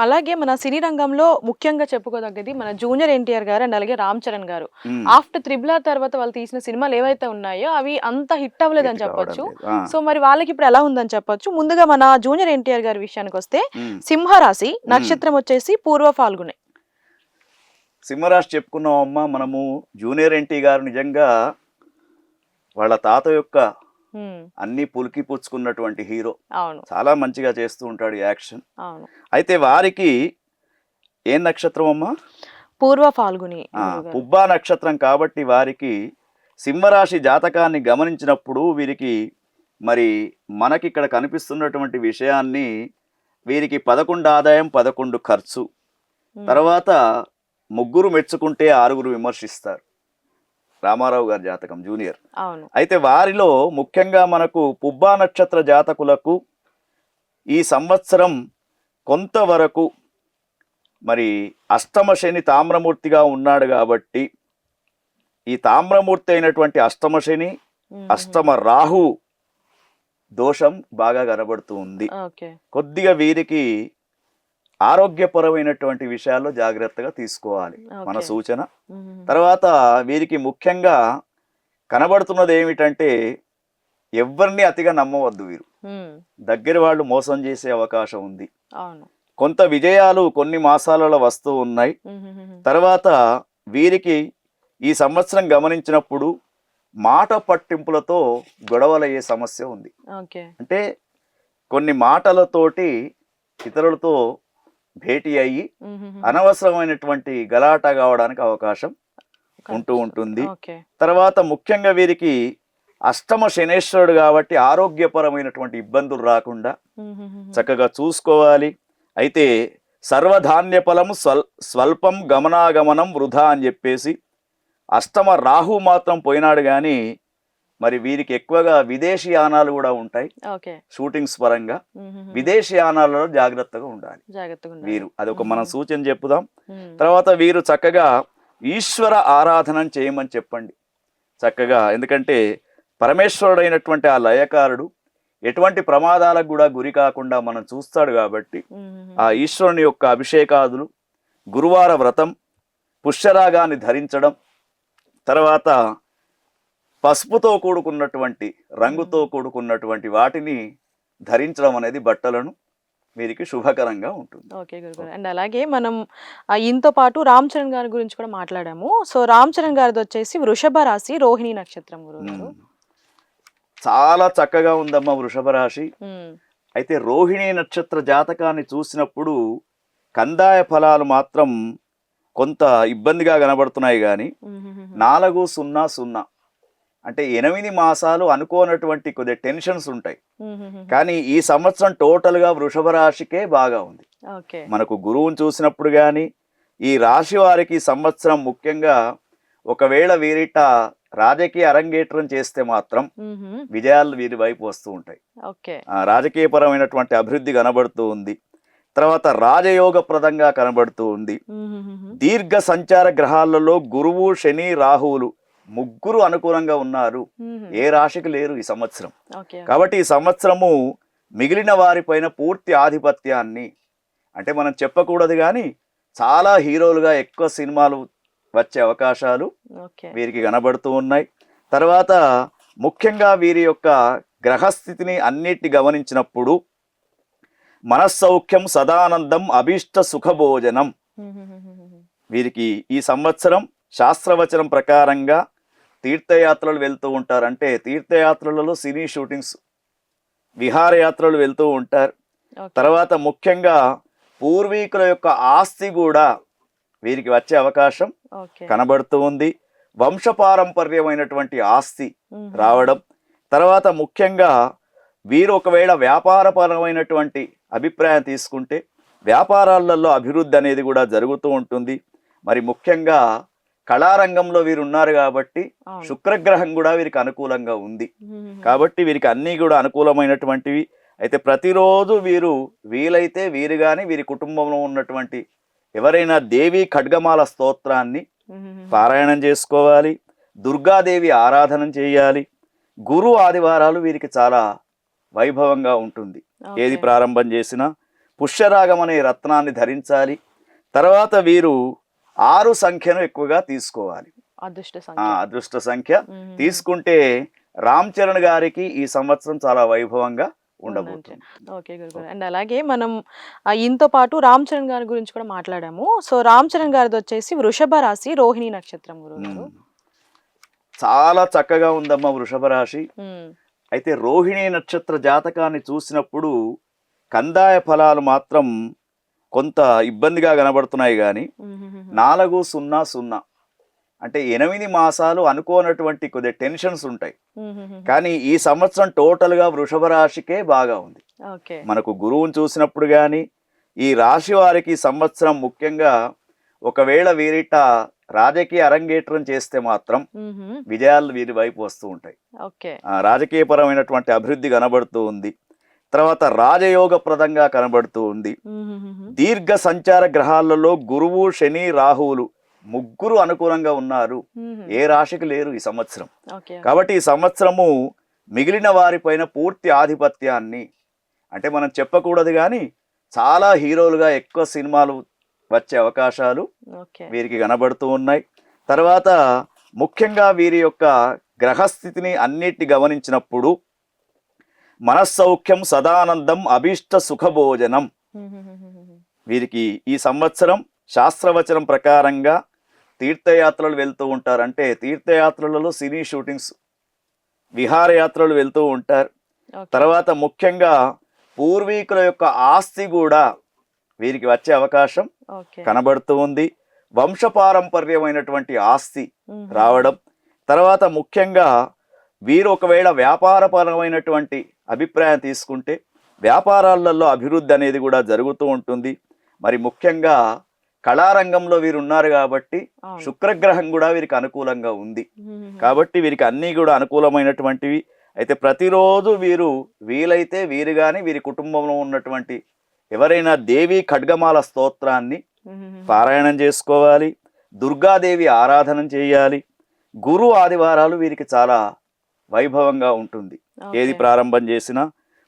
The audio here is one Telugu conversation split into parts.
అలాగే మన సినీ రంగంలో ముఖ్యంగా చెప్పుకోదగ్గది మన జూనియర్ ఎన్టీఆర్ గారు అండ్ అలాగే రామ్ చరణ్ గారు. హ్మ్. ఆఫ్టర్ 'త్రిబుల్ ఆర్' తర్వాత వాళ్ళు తీసిన సినిమాలు ఏవైతే ఉన్నాయో అవి అంత హిట్ అవ్వలేదని హిట్ కావడం చెప్పొచ్చు. లేదు. ఆ! సో, మరి వాళ్ళకి ఇప్పుడు ఎలా ఉందని చెప్పొచ్చు. ముందుగా మన జూనియర్ ఎన్టీఆర్ గారి విషయానికొస్తే హ్మ్. సింహరాశి హ్మ్. నక్షత్రం వచ్చేసి పూర్వ ఫాల్గుని. సింహరాశి చెప్పుకున్నామమ్మా మనము. జూనియర్ ఎన్టీ గారు నిజంగా వాళ్ళ తాత యొక్క హ్మ్. అన్నీ పులికి పుచ్చుకున్నటువంటి హీరో. అవును. చాలా మంచిగా చేస్తూ ఉంటాడు యాక్షన్. అవును. అయితే వారికి ఏం నక్షత్రం అమ్మా? పూర్వ ఫాల్గుని ఆ! గురువుగారు. పుబ్బా నక్షత్రం కాబట్టి వారికి సింహరాశి జాతకాన్ని గమనించినప్పుడు వీరికి మరి మనకిక్కడ కనిపిస్తున్నటువంటి విషయాన్ని వీరికి 11 ఆదాయం, 11 ఖర్చు. హ్మ్. తర్వాత ముగ్గురు మెచ్చుకుంటే ఆరుగురు విమర్శిస్తారు. రామారావు గారి జాతకం జూనియర్. అవును. అయితే వారిలో ముఖ్యంగా మనకు పుబ్బా నక్షత్ర జాతకులకు ఈ సంవత్సరం కొంతవరకు మరి అష్టమ శని తామ్రమూర్తిగా ఉన్నాడు కాబట్టి ఈ తామ్రమూర్తి అయినటువంటి అష్టమ శని, అష్టమ రాహు దోషం బాగా కనబడుతూ ఉంది. ఓకే. కొద్దిగా వీరికి ఆరోగ్యపరమైనటువంటి విషయాల్లో జాగ్రత్తగా తీసుకోవాలి మన ఓకే. సూచన. తర్వాత వీరికి ముఖ్యంగా కనబడుతున్నది ఏమిటంటే ఎవరిని అతిగా నమ్మవద్దు వీరు. దగ్గర వాళ్ళు మోసం చేసే అవకాశం ఉంది. అవును. కొంత విజయాలు కొన్ని మాసాలలో వస్తూ ఉన్నాయి. తర్వాత వీరికి ఈ సంవత్సరం గమనించినప్పుడు మాట పట్టింపులతో గొడవలయ్యే సమస్య ఉంది. ఓకే. అంటే కొన్ని మాటలతోటి ఇతరులతో భేటీ అయ్యి అనవసరమైనటువంటి గలాట కావడానికి అవకాశం ఉంటూ ఉంటుంది. ఓకే. తర్వాత ముఖ్యంగా వీరికి అష్టమ శనేశ్వరుడు కాబట్టి ఆరోగ్యపరమైనటువంటి ఇబ్బందులు రాకుండా చక్కగా చూసుకోవాలి. అయితే సర్వధాన్య ఫలం స్వల్పం గమనాగమనం వృధా అని చెప్పేసి అష్టమ రాహు మాత్రం పోయినాడు కానీ మరి వీరికి ఎక్కువగా విదేశీయానాలు కూడా ఉంటాయి. ఓకే. షూటింగ్స్ పరంగా విదేశీయానాలలో జాగ్రత్తగా ఉండాలి వీరు. అదొక మనం సూచన చెప్పుదాం. తర్వాత వీరు చక్కగా ఈశ్వర ఆరాధన చేయమని చెప్పండి చక్కగా. ఎందుకంటే పరమేశ్వరుడైనటువంటి ఆ లయకారుడు ఎటువంటి ప్రమాదాలకు కూడా గురి కాకుండా మనం చూస్తాడు కాబట్టి ఆ ఈశ్వరుని యొక్క అభిషేకాదులు, గురువార వ్రతం, పుష్యరాగాన్ని ధరించడం, తర్వాత పసుపుతో కూడుకున్నటువంటి రంగుతో కూడుకున్నటువంటి వాటిని ధరించడం అనేది బట్టలను వీరికి శుభకరంగా ఉంటుంది. ఓకే గురుగారు. అండ్ అలాగే మనం ఈయనతో పాటు రామ్ చరణ్ గారి గురించి కూడా మాట్లాడాము. సో రామ్ చరణ్ గారిది వచ్చేసి వృషభ రాశి రోహిణి నక్షత్రం గురుగారు. చాలా చక్కగా ఉందమ్మా వృషభ రాశి. అయితే రోహిణి నక్షత్ర జాతకాన్ని చూసినప్పుడు కందాయ ఫలాలు మాత్రం కొంత ఇబ్బందిగా కనబడుతున్నాయి కానీ 4-0-0 అంటే 8 మాసాలు అనుకోనటువంటి కొద్దిగా టెన్షన్స్ ఉంటాయి. కానీ ఈ సంవత్సరం టోటల్గా వృషభ రాశికే బాగా ఉంది. మనకు గురువుని చూసినప్పుడు కానీ ఈ రాశి వారికి సంవత్సరం ముఖ్యంగా ఒకవేళ వీరిట రాజకీయ అరంగేట్రం చేస్తే మాత్రం విజయాలు వీరి వైపు వస్తూ ఉంటాయి. రాజకీయపరమైనటువంటి అభివృద్ధి కనబడుతూ ఉంది. తర్వాత రాజయోగప్రదంగా కనబడుతూ ఉంది. దీర్ఘ సంచార గ్రహాలలో గురువు, శని, రాహువులు ముగ్గురు అనుకూలంగా ఉన్నారు. ఏ రాశికి లేరు ఈ సంవత్సరం. కాబట్టి ఈ సంవత్సరము మిగిలిన వారిపైన పూర్తి ఆధిపత్యాన్ని, అంటే మనం చెప్పకూడదు కానీ చాలా హీరోలుగా ఎక్కువ సినిమాలు వచ్చే అవకాశాలు వీరికి కనబడుతూ ఉన్నాయి. తర్వాత ముఖ్యంగా వీరి యొక్క గ్రహస్థితిని అన్నిటి గమనించినప్పుడు మనస్సౌఖ్యం, సదానందం, అభీష్ట సుఖభోజనం. వీరికి ఈ సంవత్సరం శాస్త్రవచనం ప్రకారంగా తీర్థయాత్రలు వెళ్తూ ఉంటారు. అంటే తీర్థయాత్రలలో సినీ షూటింగ్స్, విహారయాత్రలు వెళ్తూ ఉంటారు. తర్వాత ముఖ్యంగా పూర్వీకుల యొక్క ఆస్తి కూడా వీరికి వచ్చే అవకాశం కనబడుతూ ఉంది. వంశపారంపర్యమైనటువంటి ఆస్తి రావడం. తర్వాత ముఖ్యంగా వీరు ఒకవేళ వ్యాపారపరమైనటువంటి అభిప్రాయం తీసుకుంటే వ్యాపారాలలో అభివృద్ధి అనేది కూడా జరుగుతూ ఉంటుంది. మరి ముఖ్యంగా కళారంగంలో వీరు ఉన్నారు కాబట్టి శుక్రగ్రహం కూడా వీరికి అనుకూలంగా ఉంది. కాబట్టి వీరికి అన్నీ కూడా అనుకూలమైనటువంటివి. అయితే ప్రతిరోజు వీరు వీలైతే వీరు కానీ వీరి కుటుంబంలో ఉన్నటువంటి ఎవరైనా దేవి ఖడ్గమాల స్తోత్రాన్ని పారాయణం చేసుకోవాలి. దుర్గాదేవి ఆరాధన చేయాలి. గురు ఆదివారాలు వీరికి చాలా వైభవంగా ఉంటుంది. ఏది ప్రారంభం చేసినా పుష్యరాగం అనే రత్నాన్ని ధరించాలి. తర్వాత వీరు 6 సంఖ్యను ఎక్కువగా తీసుకోవాలి. అదృష్ట సంఖ్య తీసుకుంటే రామ్ చరణ్ గారికి ఈ సంవత్సరం చాలా వైభవంగా ఉండబోతుంది. ఓకే గురుగారు. అండ్ అలాగే మనం ఇంతో పాటు రామ్ చరణ్ గారి గురించి కూడా మాట్లాడాము. సో రామ్ చరణ్ గారిది వచ్చేసి వృషభ రాశి, రోహిణి నక్షత్రం గురుగారు. చాలా చక్కగా ఉందమ్మా వృషభ రాశి. అయితే రోహిణి నక్షత్ర జాతకాన్ని చూసినప్పుడు కందాయ ఫలాలు మాత్రం కొంత ఇబ్బందిగా కనబడుతున్నాయి. కానీ 4-0-0 అంటే 8 మాసాలు అనుకోనటువంటి కొద్దిగా టెన్షన్స్ ఉంటాయి. కానీ ఈ సంవత్సరం టోటల్ గా వృషభ రాశికే బాగా ఉంది. మనకు గురువుని చూసినప్పుడు కానీ ఈ రాశి వారికి ఈ సంవత్సరం ముఖ్యంగా ఒకవేళ వీరిట రాజకీయ అరంగేట్రం చేస్తే మాత్రం విజయాలు వీరి వైపు వస్తూ ఉంటాయి. రాజకీయపరమైనటువంటి అభివృద్ధి కనబడుతూ ఉంది. తర్వాత రాజయోగప్రదంగా కనబడుతూ ఉంది. దీర్ఘ సంచార గ్రహాలలో గురువు, శని, రాహువులు ముగ్గురు అనుకూలంగా ఉన్నారు. ఏ రాశికి లేరు ఈ సంవత్సరం. కాబట్టి ఈ సంవత్సరము మిగిలిన వారిపైన పూర్తి ఆధిపత్యాన్ని, అంటే మనం చెప్పకూడదు కానీ చాలా హీరోలుగా ఎక్కువ సినిమాలు వచ్చే అవకాశాలు వీరికి కనబడుతూ ఉన్నాయి. తర్వాత ముఖ్యంగా వీరి యొక్క గ్రహస్థితిని అన్నిటిని గమనించినప్పుడు మనస్సౌఖ్యం, సదానందం, అభీష్ట సుఖభోజనం. వీరికి ఈ సంవత్సరం శాస్త్రవచనం ప్రకారంగా తీర్థయాత్రలు వెళ్తూ ఉంటారు. అంటే తీర్థయాత్రలలో సినీ షూటింగ్స్, విహారయాత్రలు వెళ్తూ ఉంటారు. తర్వాత ముఖ్యంగా పూర్వీకుల యొక్క ఆస్తి కూడా వీరికి వచ్చే అవకాశం కనబడుతూ ఉంది. వంశపారంపర్యమైనటువంటి ఆస్తి రావడం. తర్వాత ముఖ్యంగా వీరు ఒకవేళ వ్యాపారపరమైనటువంటి అభిప్రాయం తీసుకుంటే వ్యాపారాలలో అభివృద్ధి అనేది కూడా జరుగుతూ ఉంటుంది. మరి ముఖ్యంగా కళారంగంలో వీరు ఉన్నారు కాబట్టి శుక్రగ్రహం కూడా వీరికి అనుకూలంగా ఉంది. కాబట్టి వీరికి అన్నీ కూడా అనుకూలమైనటువంటివి. అయితే ప్రతిరోజు వీరు వీలైతే వీరు కానీ వీరి కుటుంబంలో ఉన్నటువంటి ఎవరైనా దేవి ఖడ్గమాల స్తోత్రాన్ని పారాయణం చేసుకోవాలి. దుర్గాదేవి ఆరాధన చేయాలి. గురు ఆదివారాలు వీరికి చాలా వైభవంగా ఉంటుంది. ఏది ప్రారంభం చేసినా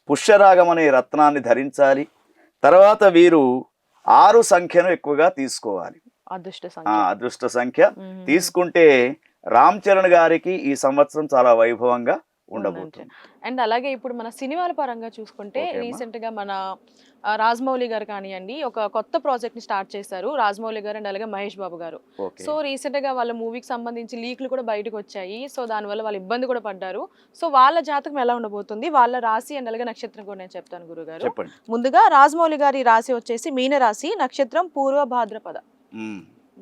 పుష్యరాగం అనే రత్నాన్ని ధరించాలి. తర్వాత వీరు 6 సంఖ్యను ఎక్కువగా తీసుకోవాలి. అదృష్ట సంఖ్య తీసుకుంటే రామ్ చరణ్ గారికి ఈ సంవత్సరం చాలా వైభవంగా ఉండబోతుంది. అండ్ అలాగే ఇప్పుడు మన సినిమాల పరంగా చూసుకుంటే రీసెంట్ గా మన రాజమౌళి గారు కానివ్వండి ఒక కొత్త ప్రాజెక్ట్ ని స్టార్ట్ చేశారు. రాజమౌళి గారు అండ్ అలాగే మహేష్ బాబు గారు. సో రీసెంట్ గా వాళ్ళ మూవీకి సంబంధించి లీక్లు కూడా బయటకు వచ్చాయి. సో దానివల్ల వాళ్ళు ఇబ్బంది కూడా పడ్డారు. సో వాళ్ళ జాతకం ఎలా ఉండబోతుంది, వాళ్ళ రాశి అండ్ అలాగే నక్షత్రం కూడా నేను చెప్తాను గురుగారు. ముందుగా రాజమౌళి గారి రాశి వచ్చేసి మీన రాశి, నక్షత్రం పూర్వ భాద్రపద.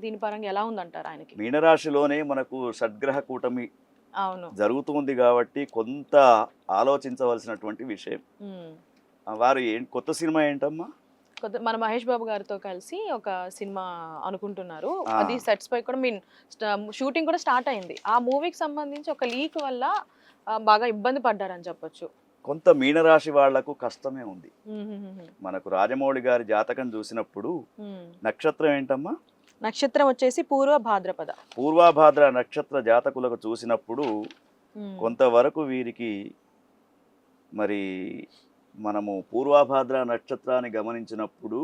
దీని పరంగా ఎలా ఉందంటారు ఆయనకి? మీనరాశిలోనే మనకు షడ్గ్రహ కూటమి జరుగుతుంది కాబట్టి కొంత ఆలోచించవలసినటువంటి విషయం. వారు కొత్త సినిమా ఏంటమ్మా? మన మహేష్ బాబు గారితో కలిసి ఒక సినిమా అనుకుంటున్నారు. అది సెట్స్ పై కూడా షూటింగ్ కూడా స్టార్ట్ అయింది. ఆ మూవీకి సంబంధించి ఒక లీక్ వల్ల బాగా ఇబ్బంది పడ్డారని చెప్పొచ్చు. కొంత మీనరాశి వాళ్లకు కష్టమే ఉంది. మనకు రాజమౌళి గారి జాతకం చూసినప్పుడు నక్షత్రం ఏంటమ్మా? నక్షత్రం వచ్చేసి పూర్వ భాద్రపద. పూర్వభాద్ర నక్షత్ర జాతకులకు చూసినప్పుడు కొంతవరకు వీరికి మరి మనము పూర్వభాద్ర నక్షత్రాన్ని గమనించినప్పుడు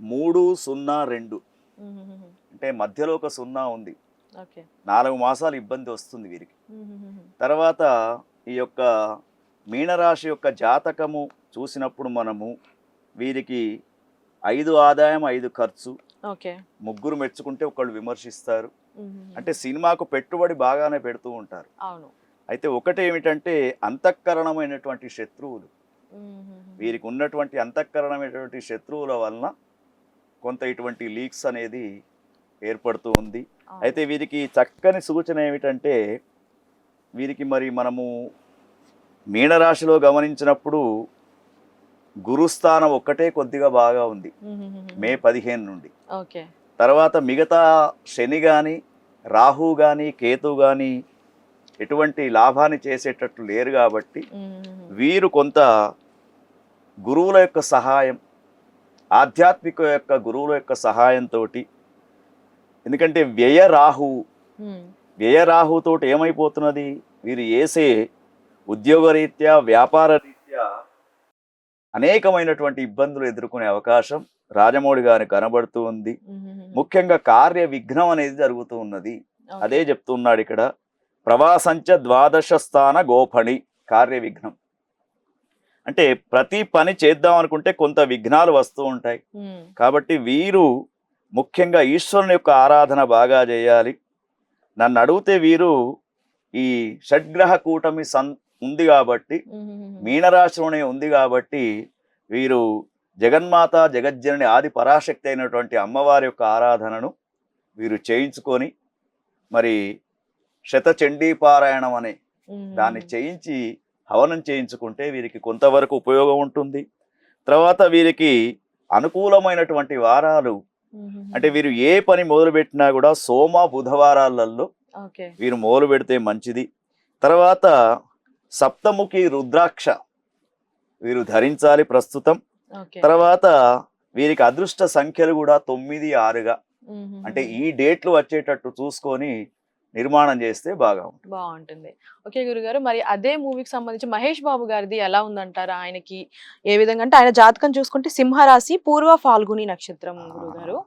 3-0-2 అంటే మధ్యలో ఒక 0 ఉంది. 4 మాసాలు ఇబ్బంది వస్తుంది వీరికి. తర్వాత ఈ యొక్క మీనరాశి యొక్క జాతకము చూసినప్పుడు మనము వీరికి 5 ఆదాయం 5 ఖర్చు, ముగ్గురు మెచ్చుకుంటే ఒకళ్ళు విమర్శిస్తారు. అంటే సినిమాకు పెట్టుబడి బాగానే పెడుతూ ఉంటారు. అయితే ఒకటి ఏమిటంటే అంతఃకరణమైనటువంటి శత్రువులు, వీరికి ఉన్నటువంటి అంతఃకరణమైనటువంటి శత్రువుల వలన కొంత ఇటువంటి లీక్స్ అనేది ఏర్పడుతూ ఉంది. అయితే వీరికి చక్కని సూచన ఏమిటంటే వీరికి మరి మనము మీనరాశిలో గమనించినప్పుడు గురుస్థానం ఒక్కటే కొద్దిగా బాగా ఉంది మే 15 నుండి. తర్వాత మిగతా శని గాని, రాహు గాని, కేతు గాని ఎటువంటి లాభాన్ని చేసేటట్లు లేరు. కాబట్టి వీరు కొంత గురువుల యొక్క సహాయం, ఆధ్యాత్మిక యొక్క గురువుల యొక్క సహాయంతో, ఎందుకంటే వ్యయ రాహుతోటి ఏమైపోతున్నది, వీరు చేసే ఉద్యోగరీత్యా వ్యాపార రీత్యా అనేకమైనటువంటి ఇబ్బందులు ఎదుర్కొనే అవకాశం రాజమౌళి గారికి కనబడుతూ ఉంది. ముఖ్యంగా కార్య విఘ్నం అనేది జరుగుతూ ఉన్నది. అదే చెప్తున్నాడు ఇక్కడ, ప్రవాసంచ ద్వాదశ స్థాన గోఫణి కార్య విఘ్నం. అంటే ప్రతి పని చేద్దాం అనుకుంటే కొంత విఘ్నాలు వస్తూ ఉంటాయి. కాబట్టి వీరు ముఖ్యంగా ఈశ్వరుని యొక్క ఆరాధన బాగా చేయాలి. నన్ను అడిగితే వీరు ఈ షడ్గ్రహ కూటమి ఉంది కాబట్టి, మీనరాశిలోనే ఉంది కాబట్టి వీరు జగన్మాత జగజ్జనని ఆది పరాశక్తి అయినటువంటి అమ్మవారి యొక్క ఆరాధనను వీరు చేయించుకొని, మరి శతచండీ పారాయణం అనే దాన్ని చేయించి హవనం చేయించుకుంటే వీరికి కొంతవరకు ఉపయోగం ఉంటుంది. తర్వాత వీరికి అనుకూలమైనటువంటి వారాలు అంటే వీరు ఏ పని మొదలుపెట్టినా కూడా సోమ బుధవారాలలో వీరు మొదలు పెడితే మంచిది. తర్వాత సప్తముఖి రుద్రాక్ష వీరు ధరించాలి ప్రస్తుతం. తర్వాత వీరికి అదృష్ట సంఖ్యలు కూడా 9, 6గా అంటే ఈ డేట్లు వచ్చేటట్టు చూసుకొని నిర్మాణం చేస్తే బాగుంటుంది. ఓకే గురుగారు, మరి అదే మూవీకి సంబంధించి మహేష్ బాబు గారిది ఎలా ఉందంటారా? ఆయనకి ఏ విధంగా అంటే ఆయన జాతకం చూసుకుంటే సింహరాశి పూర్వ ఫాల్గుని నక్షత్రం గురుగారు.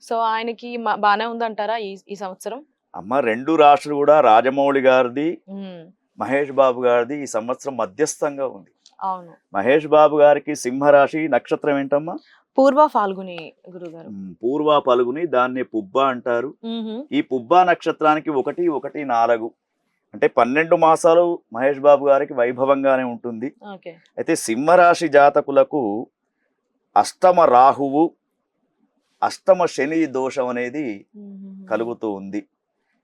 సో ఆయనకి బానే ఉందంటారా ఈ సంవత్సరం? అమ్మ 2 రాశులు కూడా రాజమౌళి గారిది మహేష్ బాబు గారిది ఈ సంవత్సరం మధ్యస్థంగా ఉంది. అవును. మహేష్ బాబు గారికి సింహరాశి నక్షత్రం ఏంటమ్మా? పూర్వ ఫాల్గుని గురుగారు. పూర్వ ఫాల్గుని, దాన్ని పుబ్బ అంటారు. ఈ పుబ్బా నక్షత్రానికి 1, 1, 4 అంటే 12 మాసాలు మహేష్ బాబు గారికి వైభవంగానే ఉంటుంది. అయితే సింహరాశి జాతకులకు అష్టమ రాహువు, అష్టమ శని దోషం అనేది కలుగుతూ ఉంది.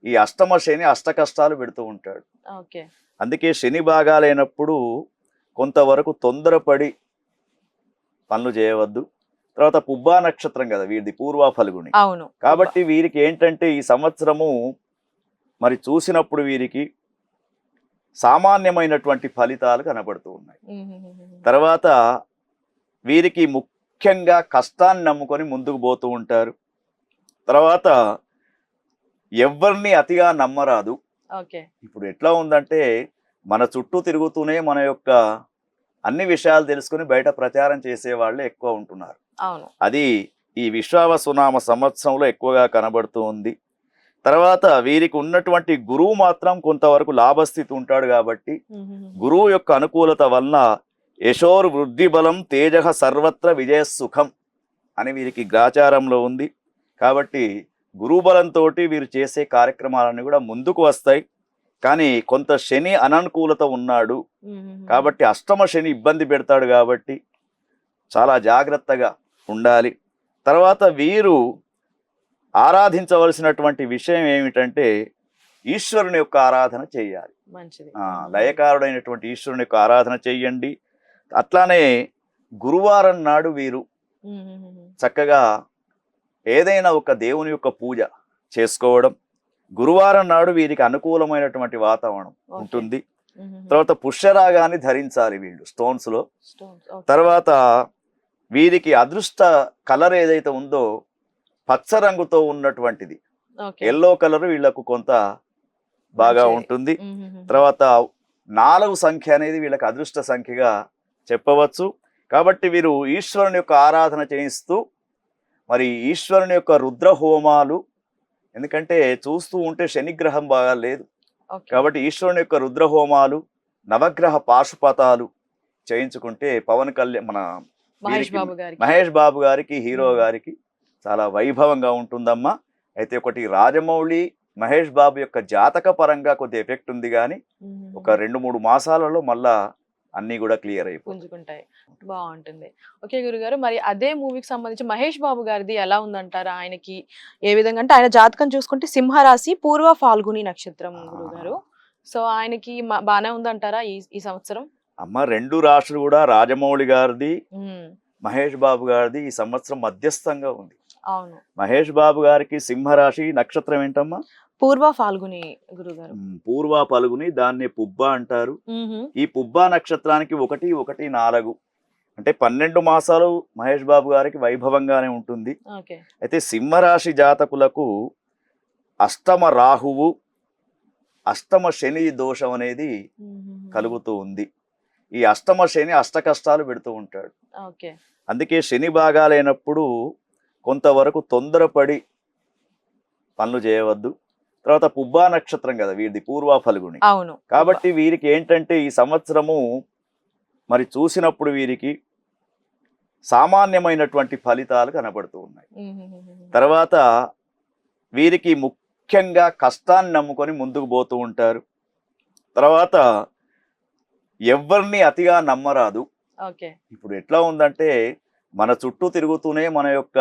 ఈ అష్టమ శని అష్ట కష్టాలు పెడుతూ ఉంటాడు. అందుకే శని బాగాలేనప్పుడు కొంతవరకు తొందరపడి పనులు చేయవద్దు. తర్వాత పుబ్బా నక్షత్రం కదా వీరిది, పూర్వ ఫల్గుని. అవును. కాబట్టి వీరికి ఏంటంటే ఈ సంవత్సరము మరి చూసినప్పుడు వీరికి సామాన్యమైనటువంటి ఫలితాలు కనబడుతూ ఉన్నాయి. తర్వాత వీరికి ముఖ్యంగా కష్టాన్ని నమ్ముకొని ముందుకు పోతూ ఉంటారు. తర్వాత ఎవరిని అతిగా నమ్మరాదు. ఇప్పుడు ఎట్లా ఉందంటే మన చుట్టూ తిరుగుతూనే మన యొక్క అన్ని విషయాలు తెలుసుకుని బయట ప్రచారం చేసే వాళ్ళే ఎక్కువ ఉంటున్నారు. అది ఈ విశ్వావసునామ సంవత్సరంలో ఎక్కువగా కనబడుతూ ఉంది. తర్వాత వీరికి ఉన్నటువంటి గురువు మాత్రం కొంతవరకు లాభస్థితి ఉంటాడు కాబట్టి గురువు యొక్క అనుకూలత వలన యశోర్ వృద్ధి బలం తేజ సర్వత్ర విజయసుఖం అని వీరికి గ్రాచారంలో ఉంది. కాబట్టి గురుబలంతో వీరు చేసే కార్యక్రమాలన్నీ కూడా ముందుకు వస్తాయి. కానీ కొంత శని అననుకూలత ఉన్నాడు కాబట్టి అష్టమ శని ఇబ్బంది పెడతాడు కాబట్టి చాలా జాగ్రత్తగా ఉండాలి. తర్వాత వీరు ఆరాధించవలసినటువంటి విషయం ఏమిటంటే ఈశ్వరుని యొక్క ఆరాధన చేయాలి. లయకారుడైనటువంటి ఈశ్వరుని యొక్క ఆరాధన చెయ్యండి. అట్లానే గురువారం నాడు వీరు చక్కగా ఏదైనా ఒక దేవుని యొక్క పూజ చేసుకోవడం. గురువారం నాడు వీరికి అనుకూలమైనటువంటి వాతావరణం ఉంటుంది. తర్వాత పుష్యరాగాన్ని ధరించాలి వీళ్ళు స్టోన్స్ లో. తర్వాత వీరికి అదృష్ట కలర్ ఏదైతే ఉందో పచ్చ రంగుతో ఉన్నటువంటిది, ఎల్లో కలర్ వీళ్ళకు కొంత బాగా ఉంటుంది. తర్వాత 4 సంఖ్య అనేది వీళ్ళకి అదృష్ట సంఖ్యగా చెప్పవచ్చు. కాబట్టి వీరు ఈశ్వరుని యొక్క ఆరాధన చేయిస్తూ మరి ఈశ్వరుని యొక్క రుద్ర హోమాలు, ఎందుకంటే చూస్తూ ఉంటే శనిగ్రహం బాగా లేదు కాబట్టి ఈశ్వరుని యొక్క రుద్ర హోమాలు, నవగ్రహ పాశుపతాలు చేయించుకుంటే పవన్ కళ్యాణ్ మన మహేష్ బాబు గారికి హీరో గారికి చాలా వైభవంగా ఉంటుందమ్మా. అయితే ఒకటి రాజమౌళి మహేష్ బాబు యొక్క జాతక పరంగా కొద్ది ఎఫెక్ట్ ఉంది, కానీ ఒక 2-3 మాసాలలో మళ్ళా అన్ని కూడా క్లియర్ అయిపోతాయి. బాగుంటుంది. ఓకే గురుగారు, మరి అదే మూవీకి సంబంధించి మహేష్ బాబు గారిది ఎలా ఉందంటారా? ఆయనకి ఏ విధంగా అంటే ఆయన జాతకం చూసుకుంటే సింహరాశి పూర్వ ఫాల్గుని నక్షత్రం గురుగారు. సో ఆయనకి బానే ఉందంటారా ఈ సంవత్సరం? అమ్మ 2 రాశులు కూడా రాజమౌళి గారిది మహేష్ బాబు గారిది ఈ సంవత్సరం మధ్యస్థంగా ఉంది. అవును. మహేష్ బాబు గారికి సింహరాశి నక్షత్రం ఏంటమ్మా? పూర్వ ఫాల్గుని గురుగారు. పూర్వ ఫాల్గుని, దాన్ని పుబ్బ అంటారు. ఈ పుబ్బా నక్షత్రానికి 1, 1, 4 అంటే 12 మాసాలు మహేష్ బాబు గారికి వైభవంగానే ఉంటుంది. అయితే సింహరాశి జాతకులకు అష్టమ రాహువు, అష్టమ శని దోషం అనేది కలుగుతూ ఉంది. ఈ అష్టమ శని అష్ట కష్టాలు పెడుతూ ఉంటాడు. ఓకే. అందుకే శని బాగాలేనప్పుడు కొంతవరకు తొందరపడి పనులు చేయవద్దు. తర్వాత పుబ్బా నక్షత్రం కదా వీరిది, పూర్వ ఫల్గుని. అవును. కాబట్టి వీరికి ఏంటంటే ఈ సంవత్సరము మరి చూసినప్పుడు వీరికి సామాన్యమైనటువంటి ఫలితాలు కనబడుతూ ఉన్నాయి. తర్వాత వీరికి ముఖ్యంగా కష్టాన్ని నమ్ముకొని ముందుకు పోతూ ఉంటారు. తర్వాత ఎవరిని అతిగా నమ్మరాదు. ఓకే. ఇప్పుడు ఎట్లా ఉందంటే మన చుట్టూ తిరుగుతూనే మన యొక్క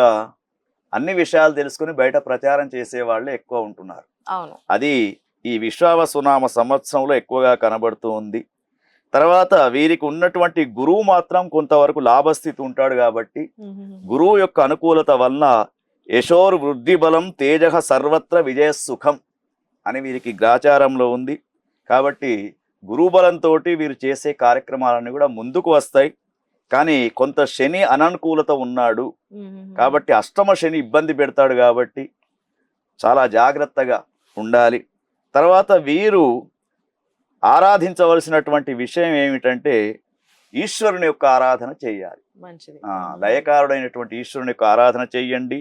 అన్ని విషయాలు తెలుసుకుని బయట ప్రచారం చేసే వాళ్ళే ఎక్కువ ఉంటున్నారు. అవును. అది ఈ విశ్వావసునామ సంవత్సరంలో ఎక్కువగా కనబడుతూ ఉంది. తర్వాత వీరికి ఉన్నటువంటి గురువు మాత్రం కొంతవరకు లాభస్థితి ఉంటాడు కాబట్టి గురువు యొక్క అనుకూలత వలన యశోర్ వృద్ధి బలం తేజ సర్వత్ర విజయ సుఖం అని వీరికి గ్రాచారంలో ఉంది. కాబట్టి గురువు బలంతో వీరు చేసే కార్యక్రమాలన్నీ కూడా ముందుకు వస్తాయి. కానీ కొంత శని అననుకూలత ఉన్నాడు కాబట్టి అష్టమ శని ఇబ్బంది పెడతాడు కాబట్టి చాలా జాగ్రత్తగా ఉండాలి. తర్వాత వీరు ఆరాధించవలసినటువంటి విషయం ఏమిటంటే ఈశ్వరుని యొక్క ఆరాధన చేయాలి. మంచిది. లయకారుడైనటువంటి ఈశ్వరుని యొక్క ఆరాధన చెయ్యండి.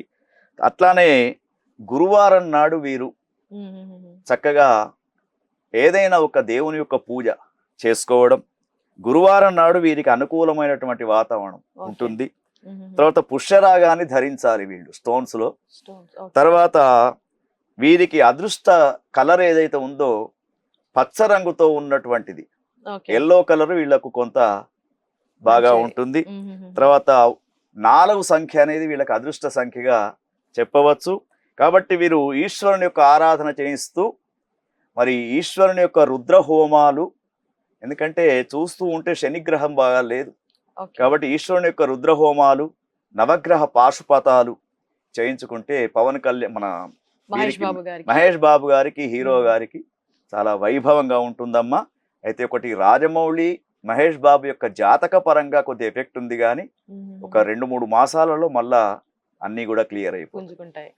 అట్లానే గురువారం నాడు వీరు చక్కగా ఏదైనా ఒక దేవుని యొక్క పూజ చేసుకోవడం. గురువారం నాడు వీరికి అనుకూలమైనటువంటి వాతావరణం ఉంటుంది. తర్వాత పుష్యరాగాన్ని ధరించాలి వీళ్ళు స్టోన్స్ లో. తర్వాత వీరికి అదృష్ట కలర్ ఏదైతే ఉందో పచ్చ రంగుతో ఉన్నటువంటిది, ఎల్లో కలర్ వీళ్ళకు కొంత బాగా ఉంటుంది. తర్వాత 4 సంఖ్య అనేది వీళ్ళకి అదృష్ట సంఖ్యగా చెప్పవచ్చు. కాబట్టి వీరు ఈశ్వరుని యొక్క ఆరాధన చేయిస్తూ మరి ఈశ్వరుని యొక్క రుద్ర హోమాలు, ఎందుకంటే చూస్తూ ఉంటే శనిగ్రహం బాగా లేదు కాబట్టి ఈశ్వరుని యొక్క రుద్ర హోమాలు, నవగ్రహ పాశుపతాలు చేయించుకుంటే పవన్ కళ్యాణ్ మన మహేష్ బాబు గారికి హీరో గారికి చాలా వైభవంగా ఉంటుందమ్మా. అయితే ఒకటి రాజమౌళి మహేష్ బాబు యొక్క జాతక పరంగా కొద్ది ఎఫెక్ట్ ఉంది కానీ ఒక 2-3 మాసాలలో మళ్ళా అన్నీ కూడా క్లియర్ అయిపోతాయి.